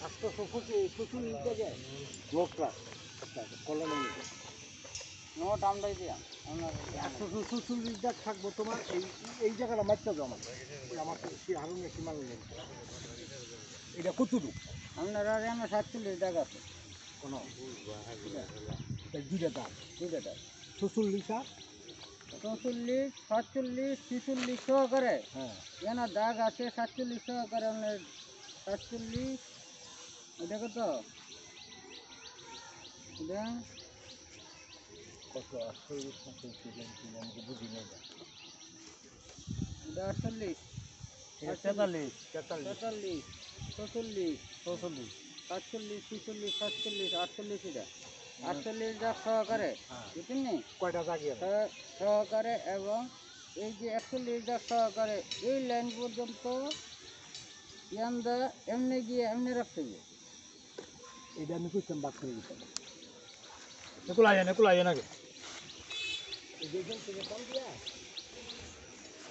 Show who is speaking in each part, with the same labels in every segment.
Speaker 1: আজকে প্রচুর জায়গায় লোকরা কলমে নিতে
Speaker 2: নো দামটাই দিয়া আপনার
Speaker 1: একশো শ্বশুর দাগ থাকবো তোমার এই জায়গাটা মারতে হবে আমাকে সে আরো বেশি মানুষ নেই এটা কতটুকু
Speaker 2: আপনার আর আমার 47 টাকা আছে
Speaker 1: কোনো দুইটা দাগ
Speaker 2: টাকা
Speaker 1: শ্বশুর লিখা
Speaker 2: 44 47 46 সহকারে
Speaker 1: হ্যাঁ
Speaker 2: এনা দাগ আছে 47 সহকারে আপনার 47 এটা কত এটা
Speaker 1: কত আসছে আমাকে বুঝি নেই
Speaker 2: এটা 48
Speaker 1: 43
Speaker 2: 43 44 47 46 47 48 এটা 48 দাগ সহকারে বুঝছেন নি
Speaker 1: কয়টা দাগিয়ে
Speaker 2: সহকারে এবং এই যে 41 দাগ সহকারে এই লাইন পর্যন্ত ইয়ান্দা এমনি গিয়ে এমনি রাখতে হবে
Speaker 1: এটা আমি কুইতাম বাদ করে দিতাম
Speaker 3: কুলাইয়া নাকি
Speaker 1: যেখান থেকে কল দিয়া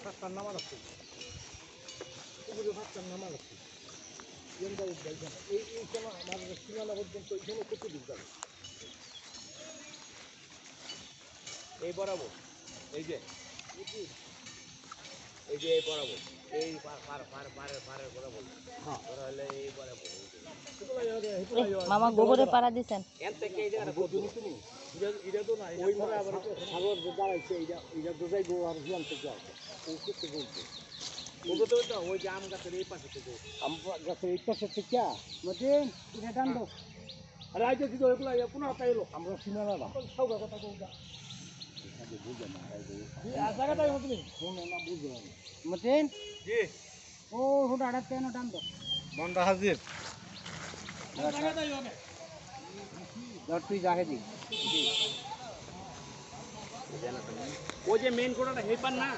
Speaker 1: ফাঁকটার নামা রাখছি ফাঁকটার নামা রাখছি এইখানে আমার সীমানা পর্যন্ত এইখানে কত দূর যাবে
Speaker 3: এই বরাবর এই যে এই বরাবর এই পারের বরাবর
Speaker 1: হ্যাঁ
Speaker 3: ওরা হলে এই বরাবর
Speaker 4: মামা গোবরে পাড়া দিছেন
Speaker 3: এন থেকে এই জায়গাটা কত এটা তো না
Speaker 1: ওই সাগর যে দাঁড়াইছে এইটা বোঝাই গো আর হুয়ান থেকে আসে ও করতে বলছে
Speaker 3: ওগুলো তো ওই যে আম গাছের এই পাশে থেকে
Speaker 1: আমার গাছের এই পাশে থেকে
Speaker 2: মতিন এটা টান দাও
Speaker 1: আরে আইতে দিদি ওইগুলো পুনঃ তাই এলো আমরা সীমানা না সব কথা বলতা বুঝে না জায়গাটাই মতো ফোনে না বুঝে না
Speaker 2: মতিন
Speaker 3: জি
Speaker 2: ও হুডা আড়াতে এনো টান দাও
Speaker 3: মন্ডা হাজির
Speaker 2: ধর তুই যাকে দি
Speaker 3: ওই যে মেইন কোটাটা হেপার না